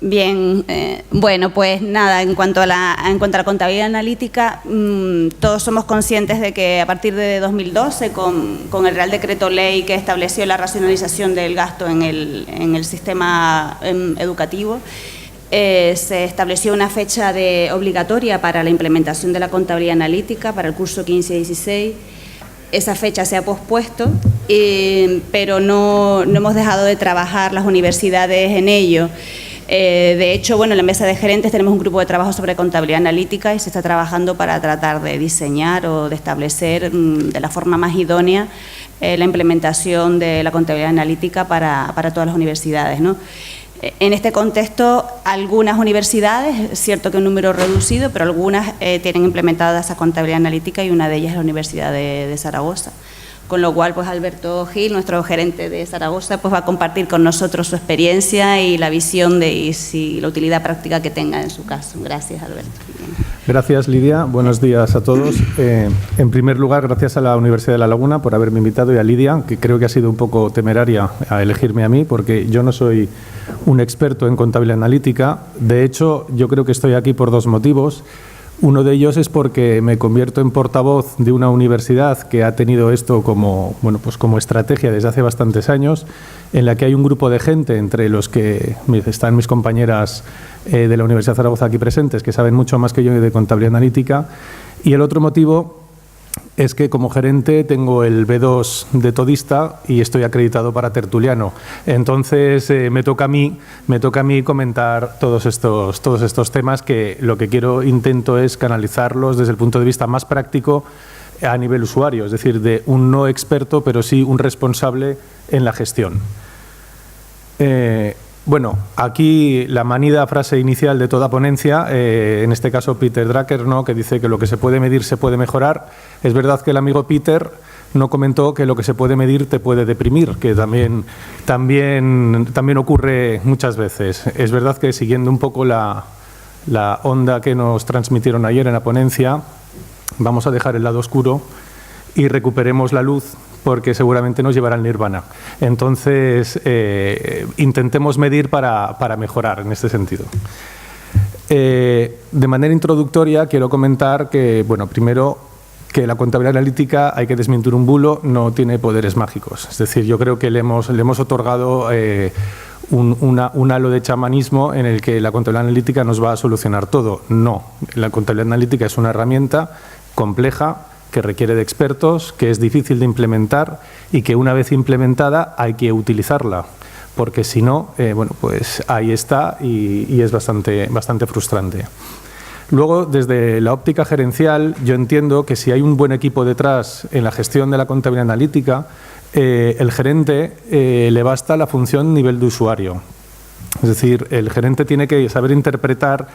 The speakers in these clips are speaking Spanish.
Bien, bueno, pues nada, en cuanto a la contabilidad analítica, todos somos conscientes de que a partir de 2012, con el Real Decreto Ley que estableció la racionalización del gasto en el sistema educativo, se estableció una fecha obligatoria para la implementación de la contabilidad analítica para el curso 15-16. Esa fecha se ha pospuesto, pero no hemos dejado de trabajar las universidades en ello. De hecho, bueno, en la mesa de gerentes tenemos un grupo de trabajo sobre contabilidad analítica y se está trabajando para tratar de diseñar o de establecer de la forma más idónea la implementación de la contabilidad analítica para todas las universidades, ¿no? En este contexto, algunas universidades, es cierto que un número reducido, pero algunas tienen implementada esa contabilidad analítica y una de ellas es la Universidad de Zaragoza. Con lo cual, pues Alberto Gil, nuestro gerente de Zaragoza, pues va a compartir con nosotros su experiencia y la visión y la utilidad práctica que tenga en su caso. Gracias, Alberto. Gracias, Lidia. Buenos días a todos. En primer lugar, gracias a la Universidad de La Laguna por haberme invitado y a Lidia, que creo que ha sido un poco temeraria a elegirme a mí, porque yo no soy un experto en contabilidad analítica. De hecho, yo creo que estoy aquí por dos motivos. Uno de ellos es porque me convierto en portavoz de una universidad que ha tenido esto como estrategia desde hace bastantes años, en la que hay un grupo de gente, entre los que están mis compañeras de la Universidad de Zaragoza aquí presentes, que saben mucho más que yo de contabilidad analítica. Y el otro motivo es que como gerente tengo el B2 de todista y estoy acreditado para tertuliano. Entonces me toca a mí comentar todos estos temas, que lo que intento es canalizarlos desde el punto de vista más práctico a nivel usuario, es decir, de un no experto, pero sí un responsable en la gestión. Bueno, aquí la manida frase inicial de toda ponencia, en este caso Peter Drucker, ¿no?, que dice que lo que se puede medir se puede mejorar. Es verdad que el amigo Peter no comentó que lo que se puede medir te puede deprimir, que también ocurre muchas veces. Es verdad que siguiendo un poco la onda que nos transmitieron ayer en la ponencia, vamos a dejar el lado oscuro y recuperemos la luz, porque seguramente nos llevará al nirvana. Entonces, intentemos medir para mejorar en este sentido. De manera introductoria, quiero comentar que, bueno, primero, que la contabilidad analítica, hay que desmentir un bulo, no tiene poderes mágicos. Es decir, yo creo que le hemos otorgado un halo de chamanismo en el que la contabilidad analítica nos va a solucionar todo. No, la contabilidad analítica es una herramienta compleja, que requiere de expertos, que es difícil de implementar y que una vez implementada hay que utilizarla, porque si no, bueno, pues ahí está y es bastante frustrante. Luego, desde la óptica gerencial, yo entiendo que si hay un buen equipo detrás en la gestión de la contabilidad analítica, el gerente le basta la función nivel de usuario. Es decir, el gerente tiene que saber interpretar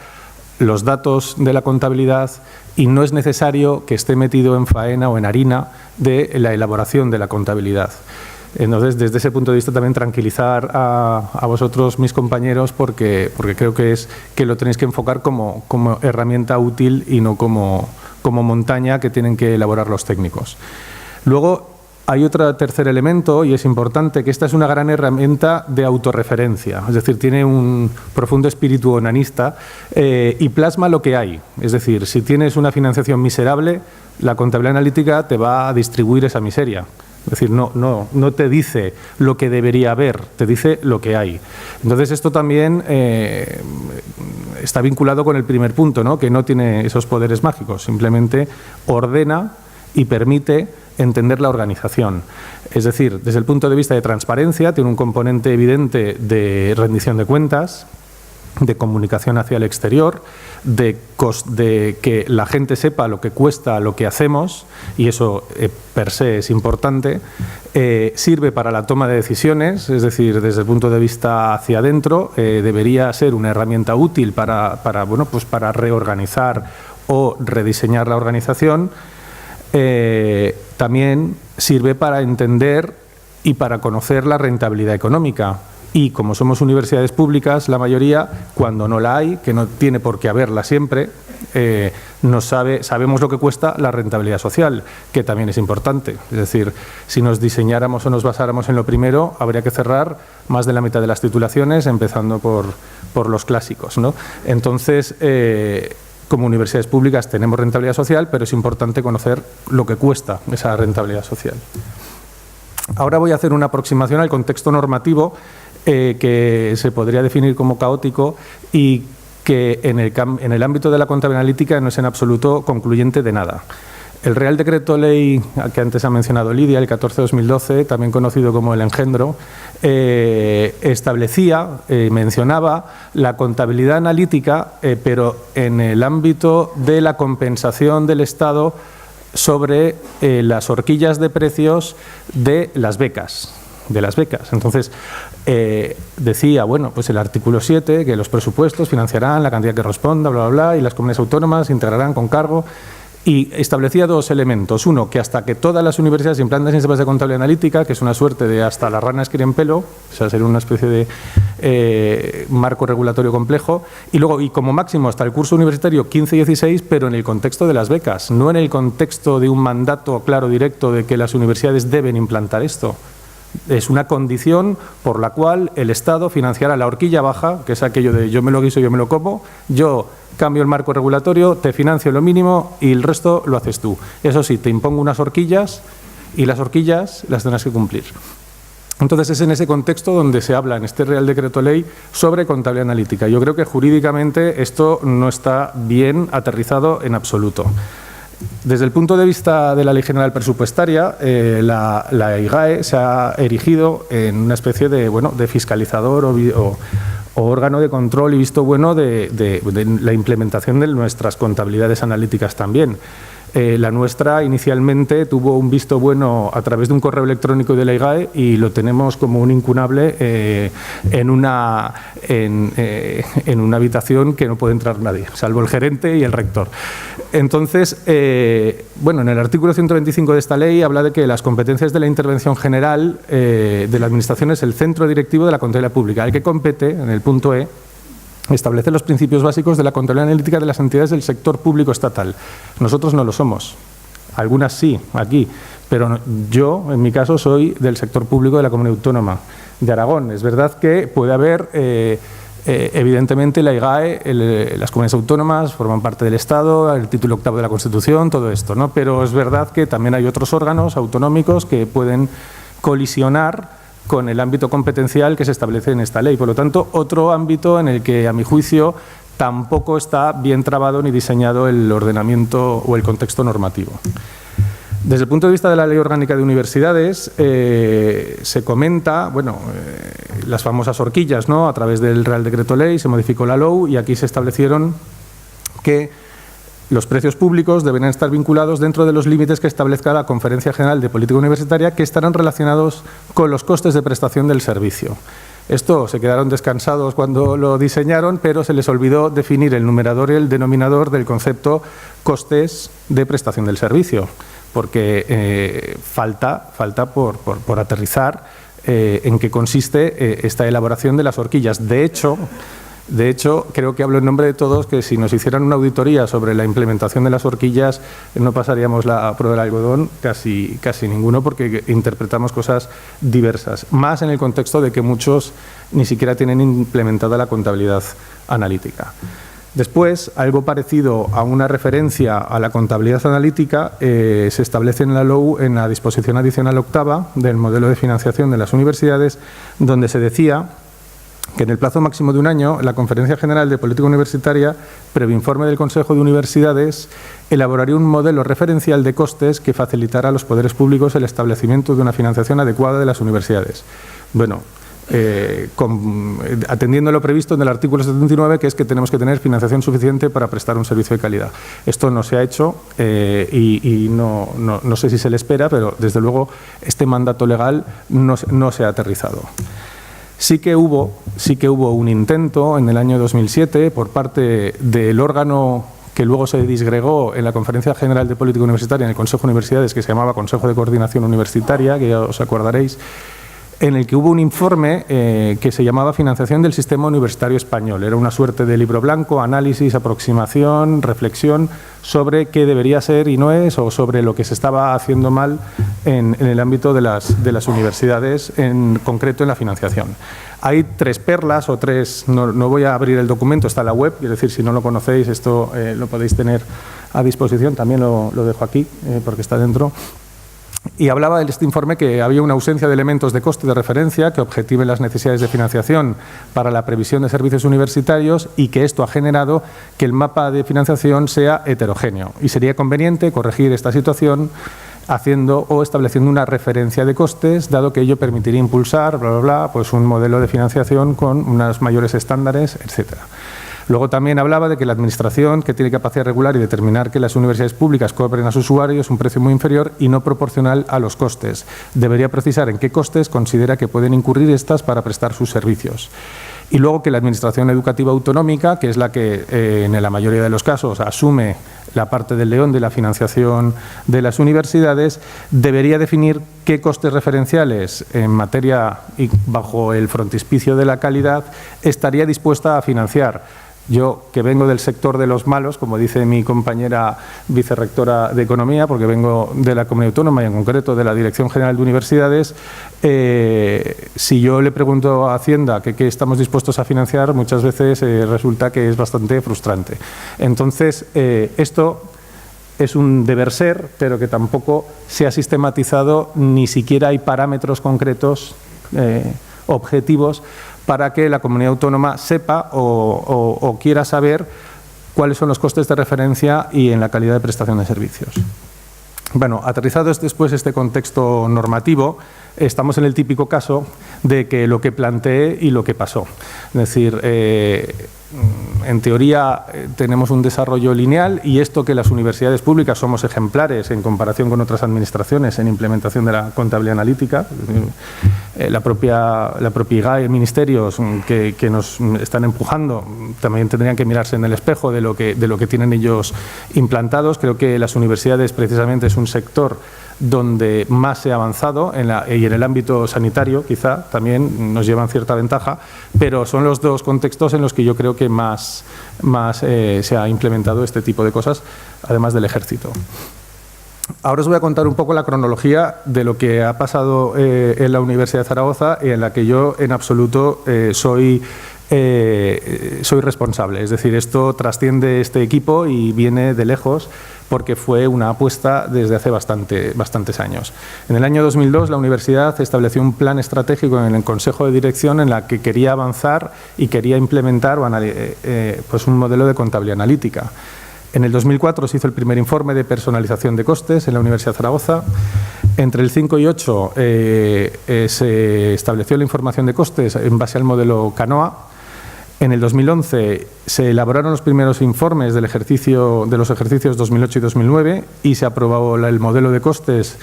los datos de la contabilidad y no es necesario que esté metido en faena o en harina de la elaboración de la contabilidad. Entonces, desde ese punto de vista también tranquilizar a vosotros, mis compañeros, porque creo que lo tenéis que enfocar como herramienta útil y no como montaña que tienen que elaborar los técnicos. Luego, hay otro tercer elemento, y es importante, que esta es una gran herramienta de autorreferencia, es decir, tiene un profundo espíritu onanista y plasma lo que hay. Es decir, si tienes una financiación miserable, la contabilidad analítica te va a distribuir esa miseria. Es decir, no te dice lo que debería haber, te dice lo que hay. Entonces, esto también está vinculado con el primer punto, ¿no?, que no tiene esos poderes mágicos, simplemente ordena y permite entender la organización. Es decir, desde el punto de vista de transparencia, tiene un componente evidente de rendición de cuentas, de comunicación hacia el exterior, de que la gente sepa lo que cuesta lo que hacemos, y eso per se es importante. Sirve para la toma de decisiones, es decir, desde el punto de vista hacia adentro, debería ser una herramienta útil para reorganizar o rediseñar la organización. También sirve para entender y para conocer la rentabilidad económica. Y como somos universidades públicas, la mayoría, cuando no la hay, que no tiene por qué haberla siempre, sabemos lo que cuesta la rentabilidad social, que también es importante. Es decir, si nos diseñáramos o nos basáramos en lo primero, habría que cerrar más de la mitad de las titulaciones, empezando por los clásicos, ¿no? Entonces, como universidades públicas tenemos rentabilidad social, pero es importante conocer lo que cuesta esa rentabilidad social. Ahora voy a hacer una aproximación al contexto normativo que se podría definir como caótico y que en el ámbito de la contabilidad analítica no es en absoluto concluyente de nada. El Real Decreto Ley, que antes ha mencionado Lidia, el 14/2012, también conocido como el engendro, mencionaba la contabilidad analítica, pero en el ámbito de la compensación del Estado sobre las horquillas de precios de las becas. Entonces, decía, bueno, pues el artículo 7, que los presupuestos financiarán la cantidad que corresponda, bla, bla, bla, y las comunidades autónomas integrarán con cargo. Y establecía dos elementos. Uno, que hasta que todas las universidades implanten sistemas de contabilidad analítica, que es una suerte de hasta las ranas quieren pelo, o sea, sería una especie de marco regulatorio complejo, y luego, y como máximo, hasta el curso universitario 15-16, pero en el contexto de las becas, no en el contexto de un mandato claro, directo, de que las universidades deben implantar esto. Es una condición por la cual el Estado financiará la horquilla baja, que es aquello de yo me lo guiso, yo me lo como, yo cambio el marco regulatorio, te financio lo mínimo y el resto lo haces tú. Eso sí, te impongo unas horquillas y las horquillas las tendrás que cumplir. Entonces es en ese contexto donde se habla en este Real Decreto Ley sobre contabilidad analítica. Yo creo que jurídicamente esto no está bien aterrizado en absoluto. Desde el punto de vista de la Ley General Presupuestaria, la IGAE se ha erigido en una especie de fiscalizador o órgano de control y visto bueno de la implementación de nuestras contabilidades analíticas también. La nuestra inicialmente tuvo un visto bueno a través de un correo electrónico de la IGAE y lo tenemos como un incunable en una habitación que no puede entrar nadie, salvo el gerente y el rector. Entonces, en el artículo 125 de esta ley habla de que las competencias de la intervención general de la Administración es el centro directivo de la contabilidad pública, el que compete, en el punto E, establece los principios básicos de la contabilidad analítica de las entidades del sector público estatal. Nosotros no lo somos. Algunas sí, aquí, pero yo, en mi caso, soy del sector público de la Comunidad Autónoma de Aragón. Es verdad que puede haber, evidentemente, la IGAE, las comunidades autónomas forman parte del Estado, el título 8º de la Constitución, todo esto, ¿no? Pero es verdad que también hay otros órganos autonómicos que pueden colisionar con el ámbito competencial que se establece en esta ley. Por lo tanto, otro ámbito en el que, a mi juicio, tampoco está bien trabado ni diseñado el ordenamiento o el contexto normativo. Desde el punto de vista de la Ley Orgánica de Universidades, se comenta, las famosas horquillas, ¿no? A través del Real Decreto Ley se modificó la LOU y aquí se establecieron que los precios públicos deben estar vinculados dentro de los límites que establezca la Conferencia General de Política Universitaria, que estarán relacionados con los costes de prestación del servicio. Esto se quedaron descansados cuando lo diseñaron, pero se les olvidó definir el numerador y el denominador del concepto costes de prestación del servicio, porque falta por aterrizar en qué consiste esta elaboración de las horquillas. De hecho, creo que hablo en nombre de todos que si nos hicieran una auditoría sobre la implementación de las horquillas no pasaríamos la prueba del algodón casi ninguno, porque interpretamos cosas diversas, más en el contexto de que muchos ni siquiera tienen implementada la contabilidad analítica. Después, algo parecido a una referencia a la contabilidad analítica se establece en la LOU, en la disposición adicional 8ª del modelo de financiación de las universidades, donde se decía que en el plazo máximo de un año, la Conferencia General de Política Universitaria, previo informe del Consejo de Universidades, elaboraría un modelo referencial de costes que facilitará a los poderes públicos el establecimiento de una financiación adecuada de las universidades. Atendiendo a lo previsto en el artículo 79, que es que tenemos que tener financiación suficiente para prestar un servicio de calidad. Esto no se ha hecho y no sé si se le espera, pero desde luego este mandato legal no se ha aterrizado. Sí que hubo un intento en el año 2007 por parte del órgano que luego se disgregó en la Conferencia General de Política Universitaria en el Consejo de Universidades, que se llamaba Consejo de Coordinación Universitaria, que ya os acordaréis, en el que hubo un informe que se llamaba Financiación del Sistema Universitario Español. Era una suerte de libro blanco, análisis, aproximación, reflexión sobre qué debería ser y no es, o sobre lo que se estaba haciendo mal en el ámbito de las universidades, en concreto en la financiación. Hay 3 perlas o 3, no voy a abrir el documento, está en la web, es decir, si no lo conocéis, esto lo podéis tener a disposición, también lo dejo aquí porque está dentro. Y hablaba de este informe que había una ausencia de elementos de coste de referencia que objetiven las necesidades de financiación para la previsión de servicios universitarios y que esto ha generado que el mapa de financiación sea heterogéneo. Y sería conveniente corregir esta situación haciendo o estableciendo una referencia de costes, dado que ello permitiría impulsar, pues un modelo de financiación con unos mayores estándares, etcétera. Luego también hablaba de que la Administración, que tiene capacidad regular y determinar que las universidades públicas cobren a sus usuarios un precio muy inferior y no proporcional a los costes. Debería precisar en qué costes considera que pueden incurrir estas para prestar sus servicios. Y luego que la Administración Educativa Autonómica, que es la que en la mayoría de los casos asume la parte del león de la financiación de las universidades, debería definir qué costes referenciales en materia y bajo el frontispicio de la calidad estaría dispuesta a financiar. Yo, que vengo del sector de los malos, como dice mi compañera vicerrectora de Economía, porque vengo de la Comunidad Autónoma y en concreto de la Dirección General de Universidades, si yo le pregunto a Hacienda qué estamos dispuestos a financiar, muchas veces resulta que es bastante frustrante. Entonces, esto es un deber ser, pero que tampoco se ha sistematizado, ni siquiera hay parámetros concretos, objetivos, para que la comunidad autónoma sepa o quiera saber cuáles son los costes de referencia y en la calidad de prestación de servicios. Bueno, aterrizados después este contexto normativo, estamos en el típico caso de que lo que planteé y lo que pasó. Es decir, en teoría tenemos un desarrollo lineal y esto que las universidades públicas somos ejemplares en comparación con otras administraciones en implementación de la contabilidad analítica. La propia IGAE y ministerios que nos están empujando también tendrían que mirarse en el espejo de lo que tienen ellos implantados. Creo que las universidades precisamente es un sector donde más se ha avanzado y en el ámbito sanitario quizá también nos llevan cierta ventaja, pero son los 2 contextos en los que yo creo que más se ha implementado este tipo de cosas, además del ejército. Ahora os voy a contar un poco la cronología de lo que ha pasado en la Universidad de Zaragoza y en la que yo en absoluto soy responsable. Es decir, esto trasciende este equipo y viene de lejos porque fue una apuesta desde hace bastantes años. En el año 2002 la universidad estableció un plan estratégico en el Consejo de Dirección en la que quería avanzar y quería implementar pues un modelo de contabilidad analítica. En el 2004 se hizo el primer informe de personalización de costes en la Universidad de Zaragoza. Entre el 5 y 8 se estableció la información de costes en base al modelo Canoa. En el 2011 se elaboraron los primeros informes de los ejercicios 2008 y 2009 y se aprobó el modelo de costes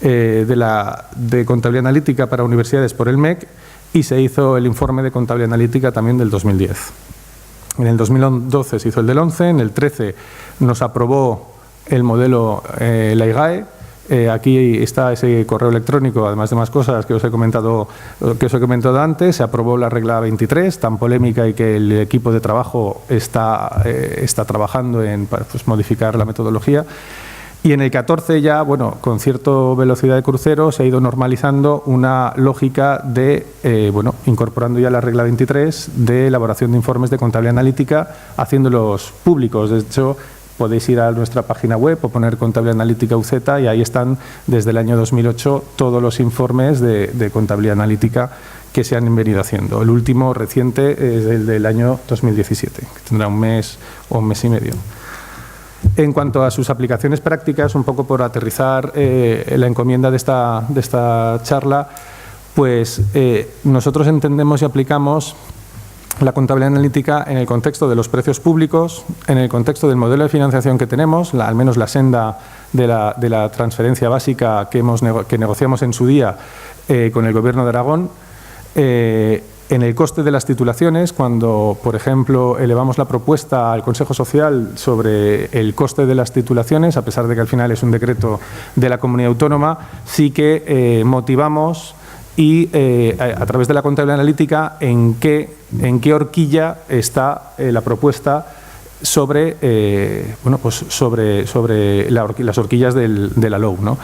de contabilidad analítica para universidades por el MEC y se hizo el informe de contabilidad analítica también del 2010. En el 2012 se hizo el del 11, en el 13 nos aprobó el modelo la IGAE. Aquí está ese correo electrónico, además de más cosas que os he comentado antes. Se aprobó la regla 23, tan polémica y que el equipo de trabajo está trabajando en modificar la metodología. Y en el 14 ya, con cierta velocidad de crucero, se ha ido normalizando una lógica de, incorporando ya la regla 23 de elaboración de informes de contabilidad analítica, haciéndolos públicos. De hecho, podéis ir a nuestra página web o poner contabilidad analítica UZ y ahí están desde el año 2008 todos los informes de contabilidad analítica que se han venido haciendo. El último reciente es el del año 2017, que tendrá un mes o un mes y medio. En cuanto a sus aplicaciones prácticas, un poco por aterrizar la encomienda de esta charla, pues nosotros entendemos y aplicamos la contabilidad analítica en el contexto de los precios públicos, en el contexto del modelo de financiación que tenemos, al menos la senda de la transferencia básica que negociamos en su día con el Gobierno de Aragón, en el coste de las titulaciones, cuando, por ejemplo, elevamos la propuesta al Consejo Social sobre el coste de las titulaciones, a pesar de que al final es un decreto de la Comunidad Autónoma, sí que motivamos y a través de la contabilidad analítica en qué horquilla está la propuesta sobre, sobre las horquillas de la LOU, ¿no?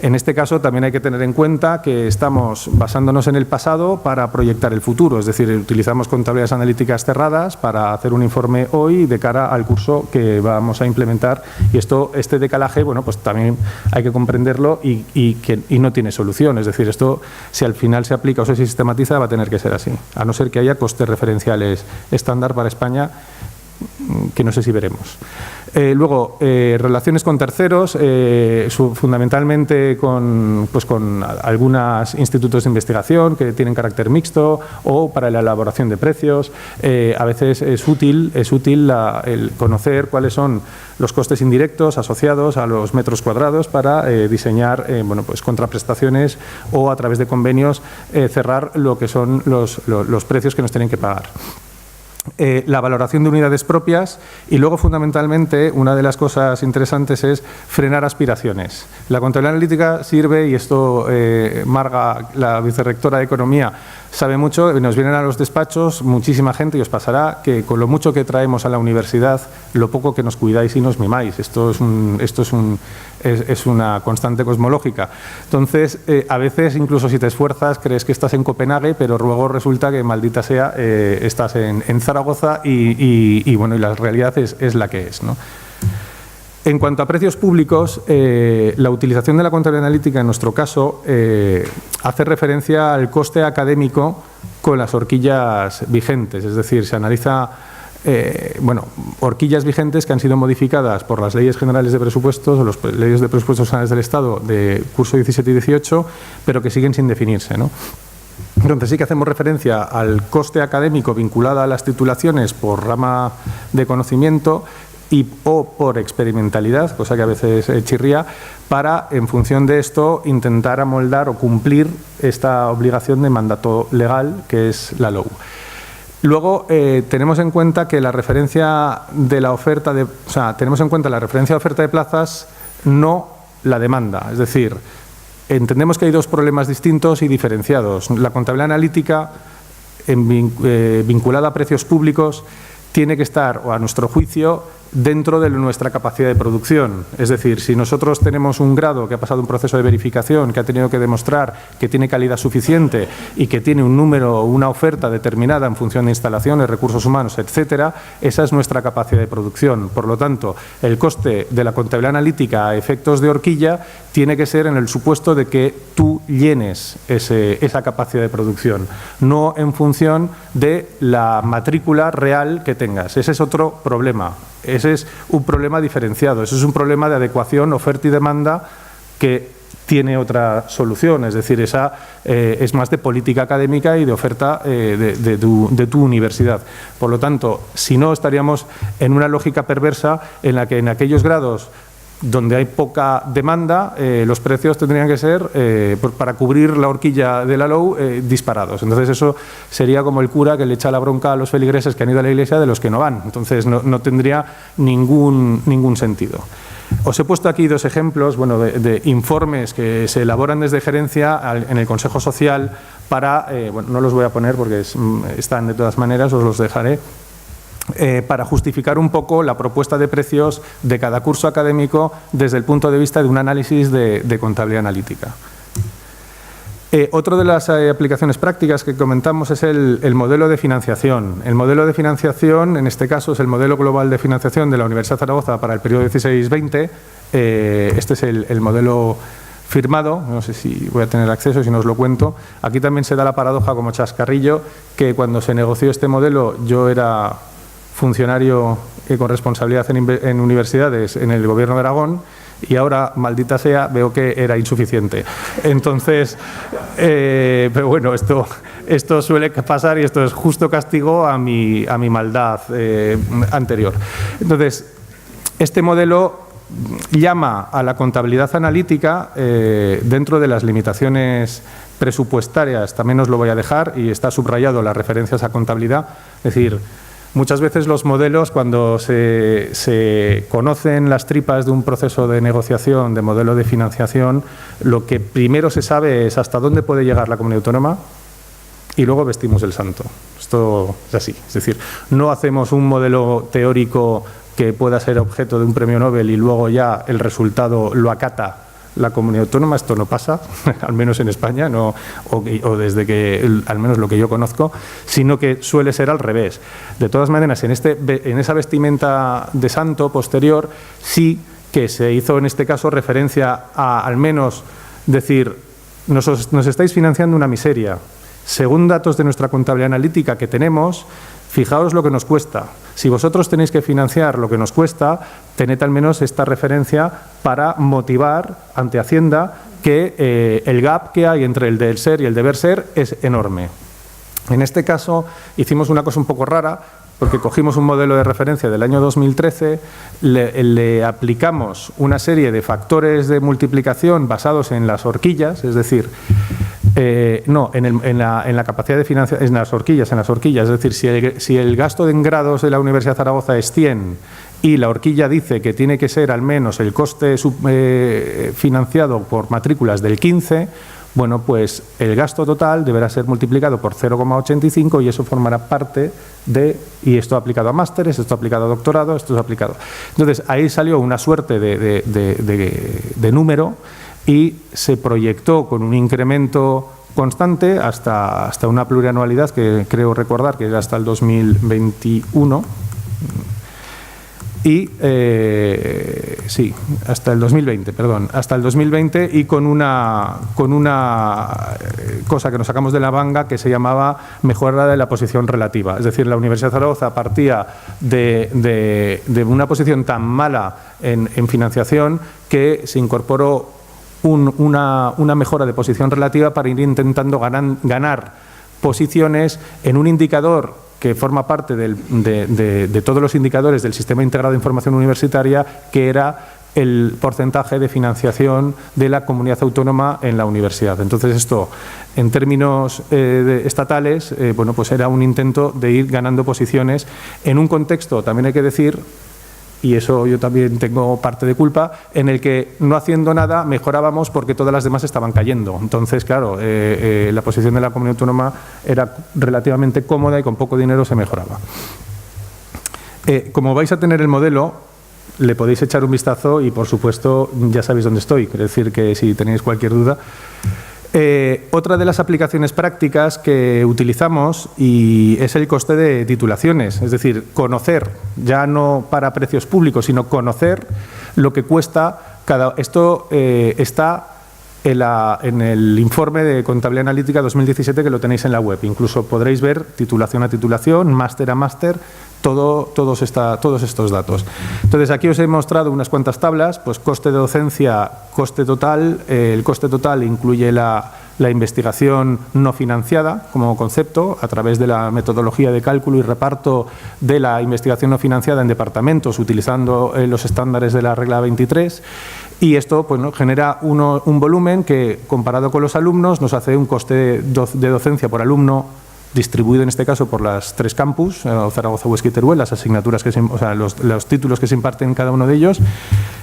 En este caso también hay que tener en cuenta que estamos basándonos en el pasado para proyectar el futuro, es decir, utilizamos contabilidades analíticas cerradas para hacer un informe hoy de cara al curso que vamos a implementar, y este decalaje, bueno, pues también hay que comprenderlo y no tiene solución, es decir, esto si al final se aplica o se sistematiza va a tener que ser así, a no ser que haya costes referenciales estándar para España, que no sé si veremos. Luego, relaciones con terceros, fundamentalmente con algunos institutos de investigación que tienen carácter mixto o para la elaboración de precios. A veces es útil el conocer cuáles son los costes indirectos asociados a los metros cuadrados para diseñar contraprestaciones o a través de convenios cerrar lo que son los precios que nos tienen que pagar. La valoración de unidades propias y luego fundamentalmente una de las cosas interesantes es frenar aspiraciones. La contabilidad analítica sirve, y esto Marga, la vicerrectora de Economía, sabe mucho, nos vienen a los despachos muchísima gente y os pasará que con lo mucho que traemos a la universidad, lo poco que nos cuidáis y nos mimáis. Esto es una constante cosmológica. Entonces, a veces incluso si te esfuerzas crees que estás en Copenhague, pero luego resulta que maldita sea estás en Zaragoza y la realidad es la que es, ¿no? En cuanto a precios públicos, la utilización de la contabilidad analítica en nuestro caso hace referencia al coste académico con las horquillas vigentes, es decir, se analiza horquillas vigentes que han sido modificadas por las leyes generales de presupuestos o las leyes de presupuestos generales del Estado de curso 17 y 18, pero que siguen sin definirse, ¿no? Entonces sí que hacemos referencia al coste académico vinculado a las titulaciones por rama de conocimiento o por experimentalidad, cosa que a veces chirría, para, en función de esto, intentar amoldar o cumplir esta obligación de mandato legal que es la LOU. Luego, tenemos en cuenta que la referencia de la oferta tenemos en cuenta la referencia de oferta de plazas, no la demanda. Es decir, entendemos que hay dos problemas distintos y diferenciados. La contabilidad analítica, vinculada a precios públicos, tiene que estar, o a nuestro juicio, dentro de nuestra capacidad de producción. Es decir, si nosotros tenemos un grado que ha pasado un proceso de verificación, que ha tenido que demostrar que tiene calidad suficiente y que tiene un número o una oferta determinada en función de instalaciones, recursos humanos, etcétera, esa es nuestra capacidad de producción. Por lo tanto, el coste de la contabilidad analítica a efectos de horquilla tiene que ser en el supuesto de que tú llenes esa capacidad de producción, no en función de la matrícula real que tengas. Ese es otro problema. Ese es un problema diferenciado, ese es un problema de adecuación, oferta y demanda que tiene otra solución, es decir, esa es más de política académica y de oferta de tu universidad. Por lo tanto, si no, estaríamos en una lógica perversa en la que en aquellos grados donde hay poca demanda, los precios tendrían que ser, para cubrir la horquilla de la LOU, disparados. Entonces eso sería como el cura que le echa la bronca a los feligreses que han ido a la iglesia de los que no van. Entonces no tendría ningún sentido. Os he puesto aquí dos ejemplos de informes que se elaboran desde gerencia en el Consejo Social para, no los voy a poner porque están de todas maneras, os los dejaré, para justificar un poco la propuesta de precios de cada curso académico desde el punto de vista de un análisis de contabilidad analítica. Otra de las aplicaciones prácticas que comentamos es el modelo de financiación. El modelo de financiación, en este caso, es el modelo global de financiación de la Universidad de Zaragoza para el periodo 16-20. Este es el modelo firmado, no sé si voy a tener acceso, si no os lo cuento. Aquí también se da la paradoja como chascarrillo, que cuando se negoció este modelo yo era funcionario con responsabilidad en universidades en el Gobierno de Aragón y ahora, maldita sea, veo que era insuficiente. Entonces, pero bueno, esto suele pasar y esto es justo castigo a mi maldad anterior. Entonces, este modelo llama a la contabilidad analítica dentro de las limitaciones presupuestarias, también os lo voy a dejar y está subrayado las referencias a contabilidad, es decir, Muchas veces los modelos, cuando se conocen las tripas de un proceso de negociación, de modelo de financiación, lo que primero se sabe es hasta dónde puede llegar la comunidad autónoma y luego vestimos el santo. Esto es así. Es decir, no hacemos un modelo teórico que pueda ser objeto de un premio Nobel y luego ya el resultado lo acata la comunidad autónoma. Esto no pasa, al menos en España, no, o desde que, al menos lo que yo conozco, sino que suele ser al revés. De todas maneras, en esa vestimenta de santo posterior, sí que se hizo en este caso referencia a, al menos, decir, nos estáis financiando una miseria. Según datos de nuestra contabilidad analítica que tenemos, fijaos lo que nos cuesta. Si vosotros tenéis que financiar lo que nos cuesta, tened al menos esta referencia para motivar ante Hacienda que el gap que hay entre el del ser y el deber ser es enorme. En este caso hicimos una cosa un poco rara, porque cogimos un modelo de referencia del año 2013, le aplicamos una serie de factores de multiplicación basados en las horquillas, es decir, en la capacidad de financiación, en las horquillas, es decir, si el gasto en grados de la Universidad de Zaragoza es 100 y la horquilla dice que tiene que ser al menos el coste financiado por matrículas del 15, bueno, pues el gasto total deberá ser multiplicado por 0,85 y eso formará parte de, y esto aplicado a másteres, esto aplicado a doctorado, esto es aplicado. Entonces, ahí salió una suerte de número y se proyectó con un incremento constante hasta una plurianualidad que creo recordar que era hasta el 2021. Y sí, hasta el 2020, perdón, hasta el 2020 y con una cosa que nos sacamos de la manga que se llamaba mejora de la posición relativa. Es decir, la Universidad de Zaragoza partía de una posición tan mala en financiación que se incorporó una mejora de posición relativa para ir intentando ganar posiciones en un indicador que forma parte de todos los indicadores del Sistema Integrado de Información Universitaria, que era el porcentaje de financiación de la comunidad autónoma en la universidad. Entonces, esto, en términos estatales, bueno, pues era un intento de ir ganando posiciones en un contexto, también hay que decir, y eso yo también tengo parte de culpa, en el que no haciendo nada mejorábamos porque todas las demás estaban cayendo. Entonces, claro, la posición de la comunidad autónoma era relativamente cómoda y con poco dinero se mejoraba. Como vais a tener el modelo, le podéis echar un vistazo y, por supuesto, ya sabéis dónde estoy. Quiero decir que si tenéis cualquier duda. Otra de las aplicaciones prácticas que utilizamos es el coste de titulaciones, es decir, conocer, ya no para precios públicos, sino conocer lo que cuesta cada. Esto está en el informe de Contabilidad Analítica 2017 que lo tenéis en la web. Incluso podréis ver titulación a titulación, máster a máster, todos estos datos. Entonces, aquí os he mostrado unas cuantas tablas, pues coste de docencia, coste total. El coste total incluye la investigación no financiada como concepto a través de la metodología de cálculo y reparto de la investigación no financiada en departamentos utilizando los estándares de la regla 23. Y esto pues, ¿no? genera un volumen que, comparado con los alumnos, nos hace un coste de docencia por alumno distribuido en este caso por las 3 campus, Zaragoza, Huesca y Teruel, las asignaturas los títulos que se imparten en cada uno de ellos,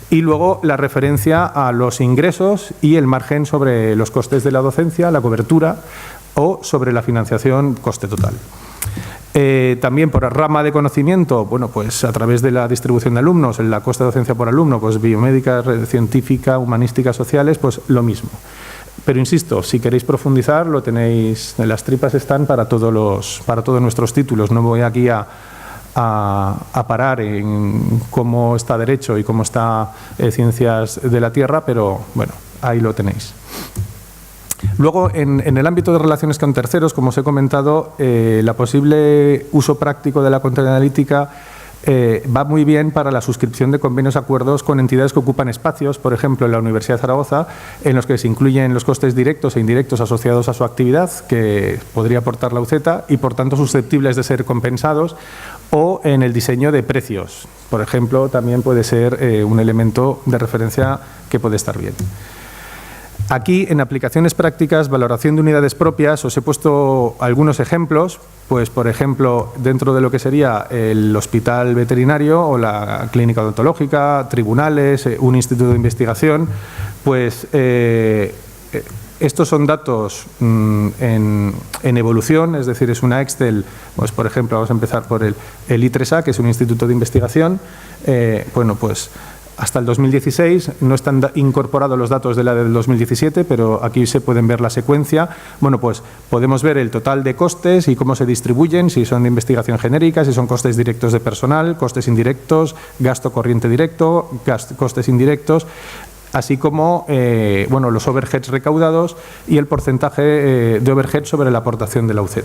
y luego la referencia a los ingresos y el margen sobre los costes de la docencia, la cobertura o sobre la financiación coste total. También por rama de conocimiento, bueno, pues a través de la distribución de alumnos, en la coste de docencia por alumno, pues biomédica, científica, humanísticas, sociales, pues lo mismo. Pero insisto, si queréis profundizar, lo tenéis, las tripas están para todos nuestros títulos. No voy aquí a parar en cómo está Derecho y cómo está Ciencias de la Tierra, pero bueno, ahí lo tenéis. Luego, en el ámbito de relaciones con terceros, como os he comentado, la posible uso práctico de la contabilidad analítica va muy bien para la suscripción de convenios acuerdos con entidades que ocupan espacios, por ejemplo, en la Universidad de Zaragoza, en los que se incluyen los costes directos e indirectos asociados a su actividad, que podría aportar la UZ, y por tanto susceptibles de ser compensados, o en el diseño de precios. Por ejemplo, también puede ser un elemento de referencia que puede estar bien. Aquí, en aplicaciones prácticas, valoración de unidades propias, os he puesto algunos ejemplos. Pues, por ejemplo, dentro de lo que sería el hospital veterinario o la clínica odontológica, tribunales, un instituto de investigación, pues estos son datos en evolución, es decir, es una Excel. Pues, por ejemplo, vamos a empezar por el I3A, que es un instituto de investigación. Bueno, pues hasta el 2016 no están incorporados los datos de la del 2017, pero aquí se pueden ver la secuencia. Bueno, pues podemos ver el total de costes y cómo se distribuyen, si son de investigación genérica, si son costes directos de personal, costes indirectos, gasto corriente directo, costes indirectos, así como bueno, los overheads recaudados y el porcentaje de overheads sobre la aportación de la UZ.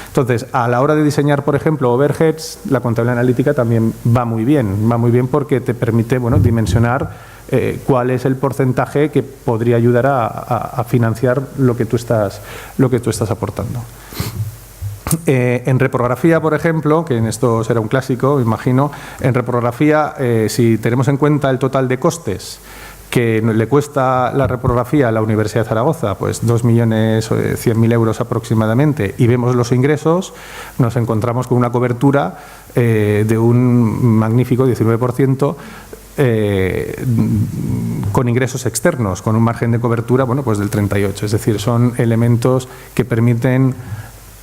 Entonces, a la hora de diseñar, por ejemplo, overheads, la contabilidad analítica también va muy bien porque te permite, bueno, dimensionar cuál es el porcentaje que podría ayudar a financiar lo que tú estás aportando. En reprografía, por ejemplo, que en esto será un clásico, me imagino, en reprografía, si tenemos en cuenta el total de costes que le cuesta la reprografía a la Universidad de Zaragoza, pues 2.100.000 euros aproximadamente, y vemos los ingresos, nos encontramos con una cobertura de un magnífico 19%, con ingresos externos, con un margen de cobertura, bueno, pues del 38%. Es decir, son elementos que permiten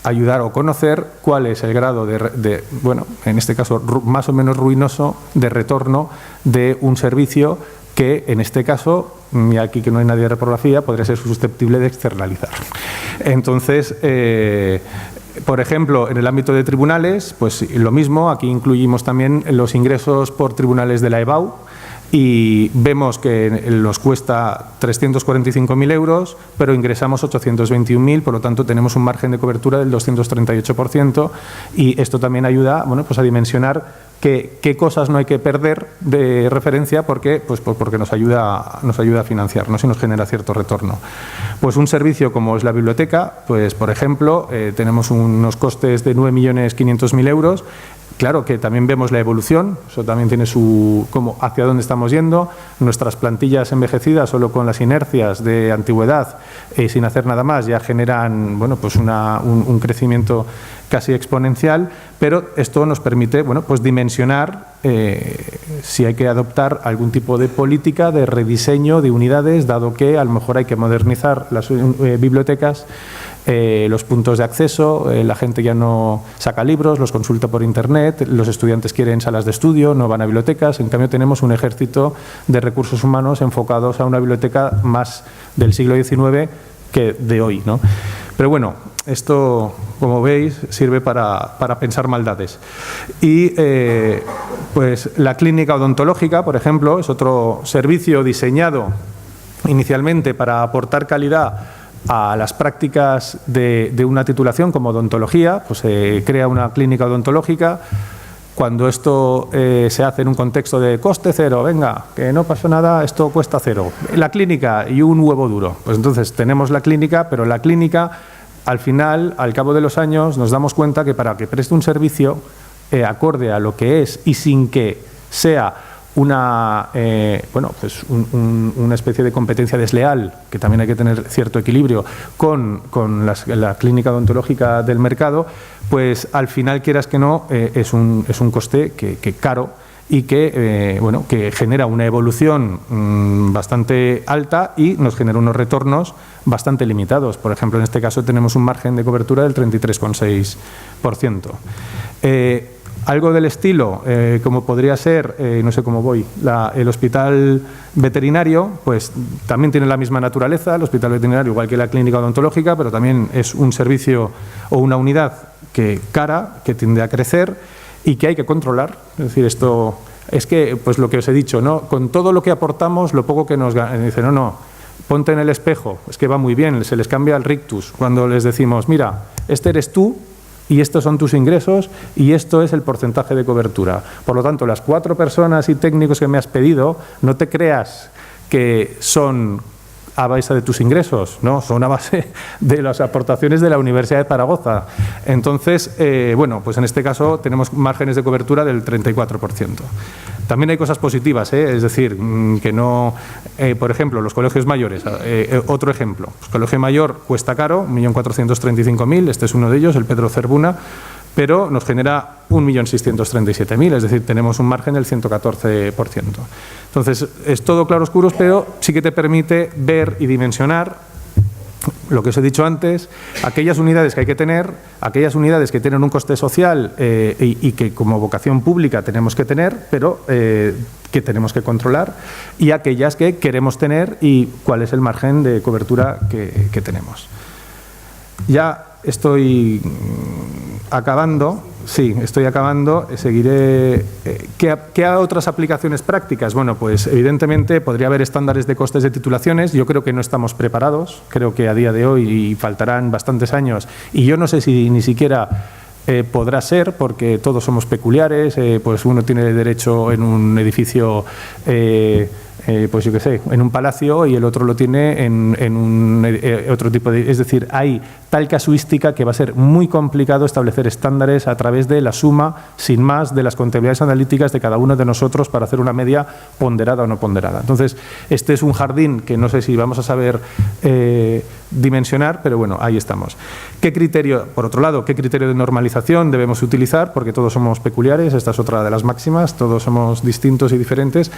ayudar o conocer cuál es el grado de, bueno, en este caso más o menos ruinoso, de retorno de un servicio que en este caso, y aquí que no hay nadie de reprografía, podría ser susceptible de externalizar. Entonces, por ejemplo, en el ámbito de tribunales, pues lo mismo, aquí incluimos también los ingresos por tribunales de la EBAU y vemos que nos cuesta 345.000 euros, pero ingresamos 821.000, por lo tanto tenemos un margen de cobertura del 238% y esto también ayuda, bueno, pues a dimensionar qué cosas no hay que perder de referencia porque nos ayuda a financiarnos y nos genera cierto retorno. Pues un servicio como es la biblioteca, pues por ejemplo, tenemos unos costes de 9.500.000 euros. Claro que también vemos la evolución, eso también tiene como hacia dónde estamos yendo. Nuestras plantillas envejecidas, solo con las inercias de antigüedad, sin hacer nada más, ya generan, bueno, pues un crecimiento casi exponencial, pero esto nos permite, bueno, pues dimensionar si hay que adoptar algún tipo de política de rediseño de unidades, dado que a lo mejor hay que modernizar las bibliotecas, los puntos de acceso, la gente ya no saca libros, los consulta por internet, los estudiantes quieren salas de estudio, no van a bibliotecas. En cambio, tenemos un ejército de recursos humanos enfocados a una biblioteca más del siglo XIX que de hoy, ¿no? Pero bueno, esto, como veis, sirve para pensar maldades. Y pues la clínica odontológica, por ejemplo, es otro servicio diseñado inicialmente para aportar calidad a las prácticas de una titulación como odontología. Pues se crea una clínica odontológica. Cuando esto se hace en un contexto de coste cero, venga, que no pasó nada, esto cuesta cero. La clínica y un huevo duro. Pues entonces tenemos la clínica, pero la clínica, al final, al cabo de los años, nos damos cuenta que para que preste un servicio acorde a lo que es y sin que sea una especie de competencia desleal, que también hay que tener cierto equilibrio con la clínica odontológica del mercado, pues al final, quieras que no, es un coste que caro y que genera una evolución bastante alta y nos genera unos retornos bastante limitados. Por ejemplo, en este caso tenemos un margen de cobertura del 33,6%. Algo del estilo, como podría ser, no sé cómo voy, el hospital veterinario, pues también tiene la misma naturaleza, el hospital veterinario, igual que la clínica odontológica, pero también es un servicio o una unidad que tiende a crecer y que hay que controlar. Es decir, esto es que, pues lo que os he dicho, ¿no? Con todo lo que aportamos, lo poco que nos gana, dice, no, ponte en el espejo, es que va muy bien, se les cambia el rictus cuando les decimos, mira, este eres tú, y estos son tus ingresos y esto es el porcentaje de cobertura. Por lo tanto, las 4 personas y técnicos que me has pedido, no te creas que son a base de tus ingresos, no, son a base de las aportaciones de la Universidad de Zaragoza. Entonces, bueno, pues en este caso tenemos márgenes de cobertura del 34%. También hay cosas positivas, es decir, que no, por ejemplo, los colegios mayores, otro ejemplo, pues, colegio mayor cuesta caro, 1.435.000, este es uno de ellos, el Pedro Zerbuna, pero nos genera 1.637.000, es decir, tenemos un margen del 114%. Entonces, es todo claroscuros, pero sí que te permite ver y dimensionar lo que os he dicho antes, aquellas unidades que hay que tener, aquellas unidades que tienen un coste social y que como vocación pública tenemos que tener, pero que tenemos que controlar, y aquellas que queremos tener y cuál es el margen de cobertura que tenemos. Ya estoy acabando. Sí, estoy acabando, seguiré. ¿Qué otras aplicaciones prácticas? Bueno, pues evidentemente podría haber estándares de costes de titulaciones. Yo creo que no estamos preparados, creo que a día de hoy faltarán bastantes años y yo no sé si ni siquiera podrá ser, porque todos somos peculiares, pues uno tiene derecho en un edificio, pues yo qué sé, en un palacio y el otro lo tiene en un otro tipo de... Es decir, hay tal casuística que va a ser muy complicado establecer estándares a través de la suma, sin más, de las contabilidades analíticas de cada uno de nosotros para hacer una media ponderada o no ponderada. Entonces, este es un jardín que no sé si vamos a saber dimensionar, pero bueno, ahí estamos. ¿Qué criterio, por otro lado, qué criterio de normalización debemos utilizar? Porque todos somos peculiares, esta es otra de las máximas, todos somos distintos y diferentes.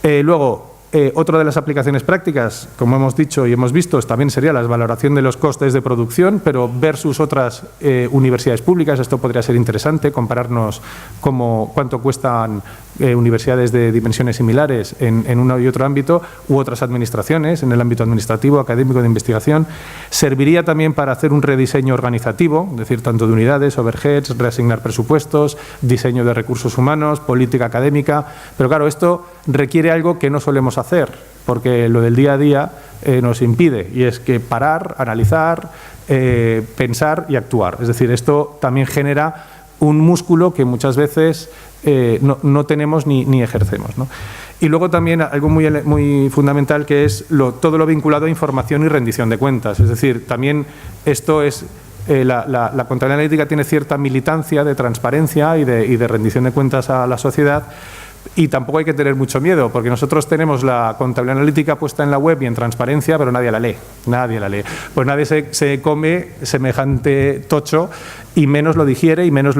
Luego, otra de las aplicaciones prácticas, como hemos dicho y hemos visto, también sería la valoración de los costes de producción, pero versus otras universidades públicas. Esto podría ser interesante, compararnos cuánto cuestan universidades de dimensiones similares en uno y otro ámbito, u otras administraciones, en el ámbito administrativo, académico, de investigación. Serviría también para hacer un rediseño organizativo, es decir, tanto de unidades, overheads, reasignar presupuestos, diseño de recursos humanos, política académica. Pero claro, esto requiere algo que no solemos hacer, porque lo del día a día nos impide, y es que parar, analizar, pensar y actuar. Es decir, esto también genera un músculo que muchas veces no tenemos ni ejercemos, ¿no? Y luego también algo muy fundamental, que es todo lo vinculado a información y rendición de cuentas. Es decir, también esto es... la contabilidad analítica tiene cierta militancia de transparencia y de rendición de cuentas a la sociedad. Y tampoco hay que tener mucho miedo, porque nosotros tenemos la contabilidad analítica puesta en la web y en transparencia, pero nadie la lee. Nadie la lee. Pues nadie se come semejante tocho y menos lo digiere y menos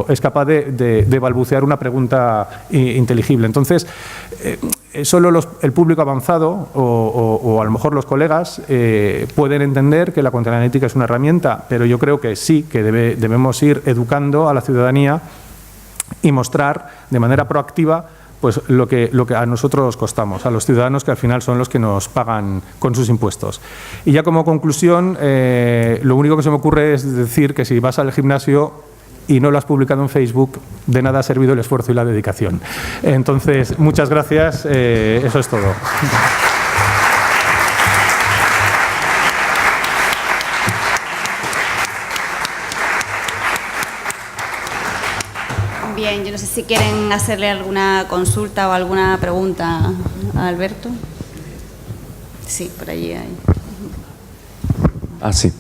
es capaz de balbucear una pregunta inteligible. Entonces, solo el público avanzado o a lo mejor los colegas pueden entender que la contabilidad analítica es una herramienta, pero yo creo que sí, que debemos ir educando a la ciudadanía y mostrar de manera proactiva pues lo que a nosotros costamos, a los ciudadanos, que al final son los que nos pagan con sus impuestos. Y ya como conclusión, lo único que se me ocurre es decir que si vas al gimnasio y no lo has publicado en Facebook, de nada ha servido el esfuerzo y la dedicación. Entonces, muchas gracias, eso es todo. Bien, yo no sé si quieren hacerle alguna consulta o alguna pregunta a Alberto. Sí, por allí hay. Sí.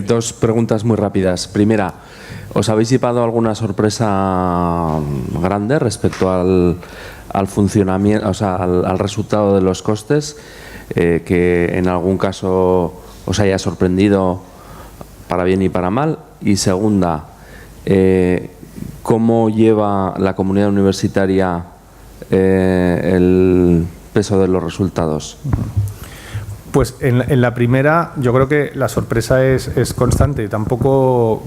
Dos preguntas muy rápidas. Primera, ¿os habéis llevado alguna sorpresa grande respecto al funcionamiento, o sea, al resultado de los costes, que en algún caso os haya sorprendido para bien y para mal? Y segunda, ¿cómo lleva la comunidad universitaria el peso de los resultados? Pues en la primera, yo creo que la sorpresa es constante. Tampoco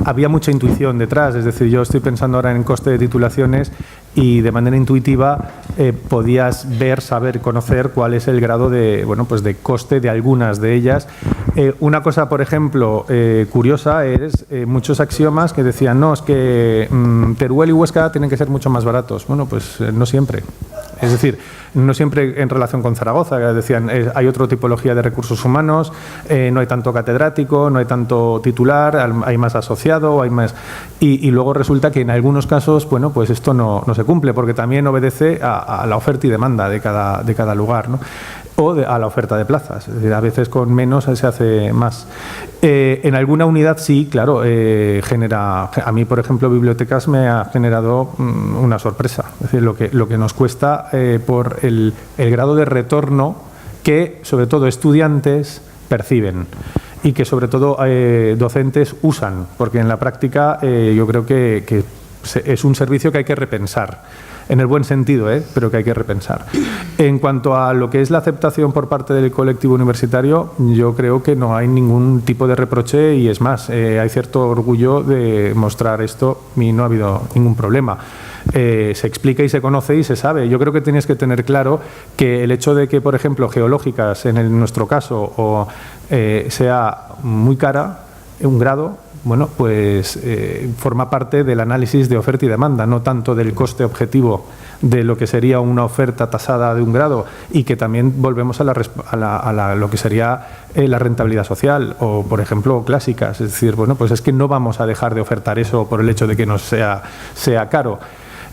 había mucha intuición detrás. Es decir, yo estoy pensando ahora en coste de titulaciones y de manera intuitiva podías ver, saber, conocer cuál es el grado de coste de algunas de ellas. Una cosa, por ejemplo, curiosa es muchos axiomas que decían, no, es que Teruel y Huesca tienen que ser mucho más baratos. Bueno, pues no siempre. Es decir, no siempre en relación con Zaragoza. Decían, hay otra tipología de recursos humanos, no hay tanto catedrático, no hay tanto titular, hay más asociado, hay más... Y luego resulta que en algunos casos, bueno, pues esto no se cumple, porque también obedece a la oferta y demanda de cada lugar, ¿no? o a la oferta de plazas. Es decir, a veces con menos se hace más. En alguna unidad sí, claro, genera. A mí, por ejemplo, bibliotecas me ha generado una sorpresa. Es decir, lo que nos cuesta por el grado de retorno que, sobre todo, estudiantes perciben y que, sobre todo, docentes usan, porque en la práctica yo creo que es un servicio que hay que repensar. En el buen sentido, pero que hay que repensar. En cuanto a lo que es la aceptación por parte del colectivo universitario, yo creo que no hay ningún tipo de reproche y es más, hay cierto orgullo de mostrar esto y no ha habido ningún problema. Se explica y se conoce y se sabe. Yo creo que tienes que tener claro que el hecho de que, por ejemplo, geológicas, en nuestro caso, sea muy cara, un grado, bueno, pues forma parte del análisis de oferta y demanda, no tanto del coste objetivo de lo que sería una oferta tasada de un grado, y que también volvemos a lo que sería la rentabilidad social o, por ejemplo, clásicas. Es decir, bueno, pues es que no vamos a dejar de ofertar eso por el hecho de que nos sea caro.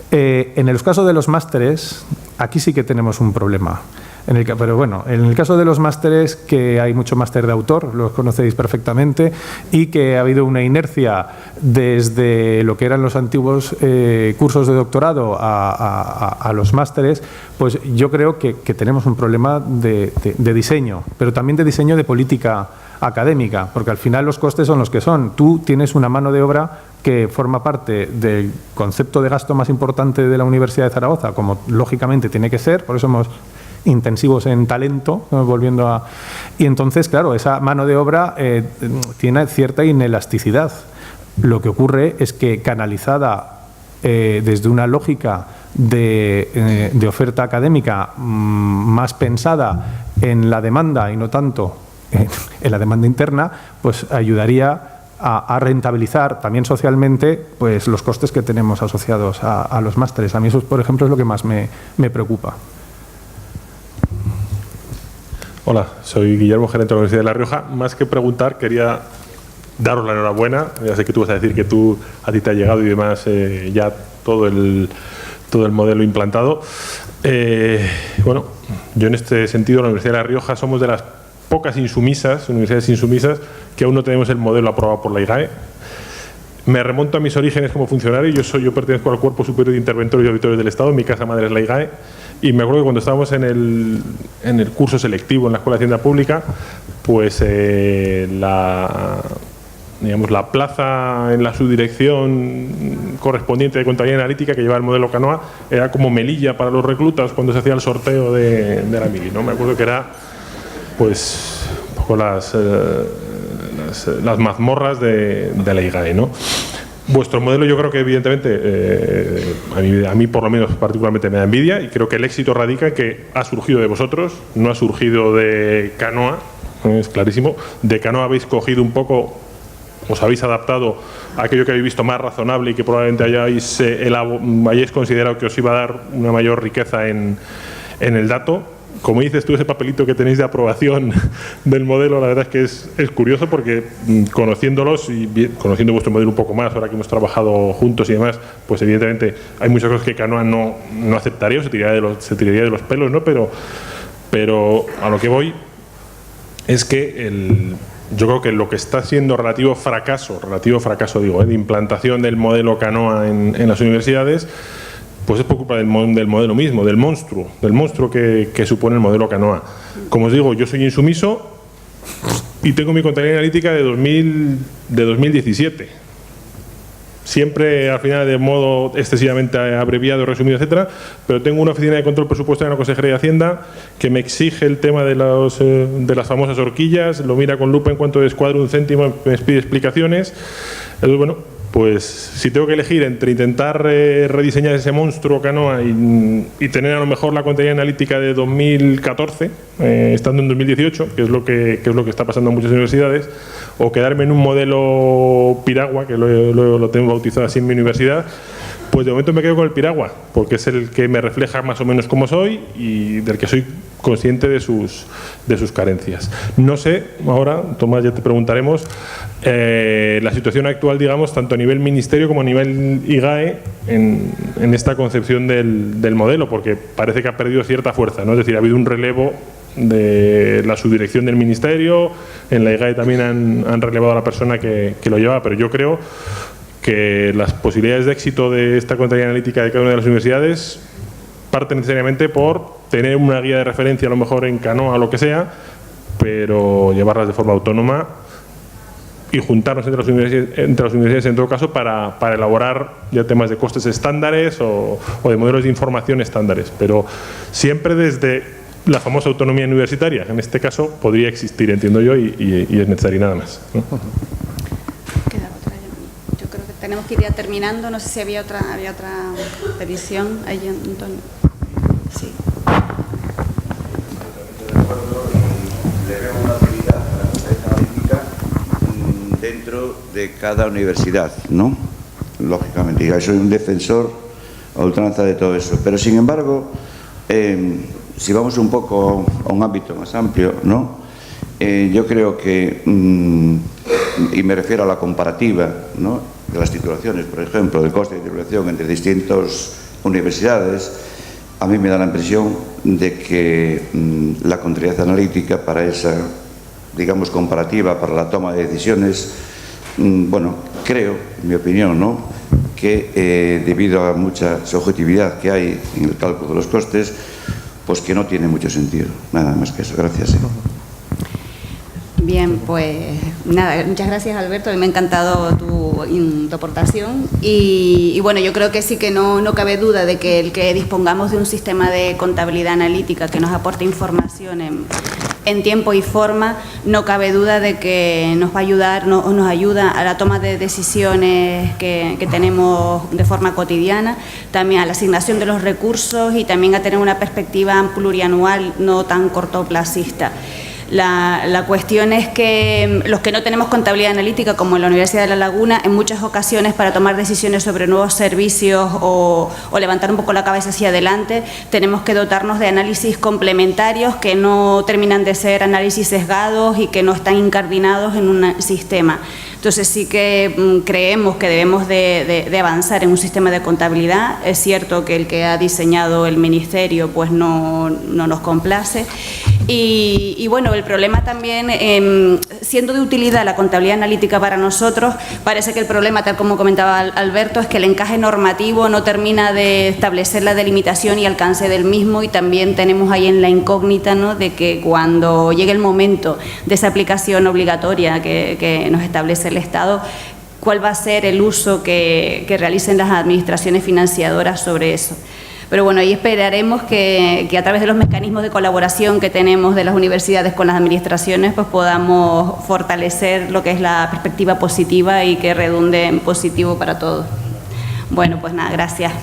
En el caso de los másteres, aquí sí que tenemos un problema. Pero bueno, en el caso de los másteres, que hay mucho máster de autor, los conocéis perfectamente, y que ha habido una inercia desde lo que eran los antiguos cursos de doctorado a los másteres, pues yo creo que tenemos un problema de diseño, pero también de diseño de política académica, porque al final los costes son los que son. Tú tienes una mano de obra que forma parte del concepto de gasto más importante de la Universidad de Zaragoza, como lógicamente tiene que ser, por eso hemos intensivos en talento, y entonces, claro, esa mano de obra tiene cierta inelasticidad. Lo que ocurre es que canalizada desde una lógica de oferta académica más pensada en la demanda y no tanto en la demanda interna, pues ayudaría a rentabilizar también socialmente pues los costes que tenemos asociados a los másteres. A mí eso, por ejemplo, es lo que más me preocupa. Hola, soy Guillermo, gerente de la Universidad de La Rioja. Más que preguntar, quería daros la enhorabuena. Ya sé que tú vas a decir que a ti te ha llegado y demás ya todo el modelo implantado. Bueno, yo en este sentido, la Universidad de La Rioja somos de las pocas universidades insumisas, que aún no tenemos el modelo aprobado por la IGAE. Me remonto a mis orígenes como funcionario. Yo pertenezco al Cuerpo Superior de Interventores y Auditores del Estado. Mi casa madre es la IGAE. Y me acuerdo que cuando estábamos en el curso selectivo en la Escuela de Hacienda Pública, pues la plaza en la subdirección correspondiente de Contabilidad Analítica, que llevaba el modelo Canoa, era como melilla para los reclutas cuando se hacía el sorteo de la mili, ¿no? Me acuerdo que era pues un poco las mazmorras de la IGAE, ¿no? Vuestro modelo, yo creo que evidentemente a mí por lo menos particularmente me da envidia, y creo que el éxito radica en que ha surgido de vosotros, no ha surgido de Canoa, es clarísimo. De Canoa habéis cogido un poco, os habéis adaptado a aquello que habéis visto más razonable y que probablemente hayáis considerado que os iba a dar una mayor riqueza en el dato. Como dices tú, ese papelito que tenéis de aprobación del modelo, la verdad es que es curioso, porque conociéndolos y conociendo vuestro modelo un poco más, ahora que hemos trabajado juntos y demás, pues evidentemente hay muchas cosas que Canoa no aceptaría o se tiraría de los pelos, ¿no? Pero a lo que voy es que yo creo que lo que está siendo relativo fracaso digo, de implantación del modelo Canoa en las universidades, pues es por culpa del modelo mismo, del monstruo que supone el modelo Canoa. Como os digo, yo soy insumiso y tengo mi contabilidad analítica de 2017. Siempre al final de modo excesivamente abreviado, resumido, etcétera, pero tengo una oficina de control presupuestario en la Consejería de Hacienda que me exige el tema de las famosas horquillas, lo mira con lupa en cuanto descuadro un céntimo, me pide explicaciones. Entonces, bueno, pues si tengo que elegir entre intentar rediseñar ese monstruo Canoa y tener a lo mejor la contabilidad analítica de 2014, estando en 2018, que es lo que está pasando en muchas universidades, o quedarme en un modelo Piragua, que lo tengo bautizado así en mi universidad, pues de momento me quedo con el Piragua, porque es el que me refleja más o menos cómo soy y del que soy consciente de sus carencias. No sé, ahora, Tomás, ya te preguntaremos, la situación actual, digamos, tanto a nivel ministerio como a nivel IGAE en esta concepción del modelo, porque parece que ha perdido cierta fuerza, ¿no? Es decir, ha habido un relevo de la subdirección del Ministerio. En la IGAE también han relevado a la persona que lo lleva, pero yo creo que las posibilidades de éxito de esta contabilidad analítica de cada una de las universidades parten necesariamente por tener una guía de referencia, a lo mejor en Canoa o lo que sea, pero llevarlas de forma autónoma y juntarnos entre las universidades en todo caso para elaborar ya temas de costes estándares o de modelos de información estándares, pero siempre desde la famosa autonomía universitaria. En este caso podría existir, entiendo yo, y es necesario nada más, ¿no? Queda otra. Yo creo que tenemos que ir ya terminando. No sé si había otra petición. Ahí, Antonio. Sí. Le veo una utilidad a la contabilidad analítica dentro de cada universidad, ¿no? Lógicamente, yo soy un defensor a ultranza de todo eso, pero sin embargo, si vamos un poco a un ámbito más amplio, ¿no? Yo creo que, y me refiero a la comparativa, ¿no?, de las titulaciones, por ejemplo, del coste de titulación entre distintas universidades, a mí me da la impresión de que la contabilidad analítica para esa, digamos, comparativa, para la toma de decisiones, bueno, creo, en mi opinión, ¿no?, que debido a mucha subjetividad que hay en el cálculo de los costes, pues que no tiene mucho sentido. Nada más que eso. Gracias. Bien, pues nada, muchas gracias, Alberto. A mí me ha encantado tu aportación y bueno, yo creo que sí, que no cabe duda de que el que dispongamos de un sistema de contabilidad analítica que nos aporte información en tiempo y forma, no cabe duda de que nos va a ayudar, nos ayuda a la toma de decisiones que tenemos de forma cotidiana, también a la asignación de los recursos y también a tener una perspectiva plurianual, no tan cortoplacista. La cuestión es que los que no tenemos contabilidad analítica, como en la Universidad de La Laguna, en muchas ocasiones para tomar decisiones sobre nuevos servicios o levantar un poco la cabeza hacia adelante, tenemos que dotarnos de análisis complementarios que no terminan de ser análisis sesgados y que no están incardinados en un sistema. Entonces sí que creemos que debemos de avanzar en un sistema de contabilidad. Es cierto que el que ha diseñado el Ministerio pues no nos complace. Y bueno, el problema también, siendo de utilidad la contabilidad analítica para nosotros, parece que el problema, tal como comentaba Alberto, es que el encaje normativo no termina de establecer la delimitación y alcance del mismo, y también tenemos ahí en la incógnita, ¿no?, de que cuando llegue el momento de esa aplicación obligatoria que nos establece el Estado, cuál va a ser el uso que realicen las administraciones financiadoras sobre eso. Pero bueno, ahí esperaremos que a través de los mecanismos de colaboración que tenemos de las universidades con las administraciones, pues podamos fortalecer lo que es la perspectiva positiva y que redunde en positivo para todos. Bueno, pues nada, gracias.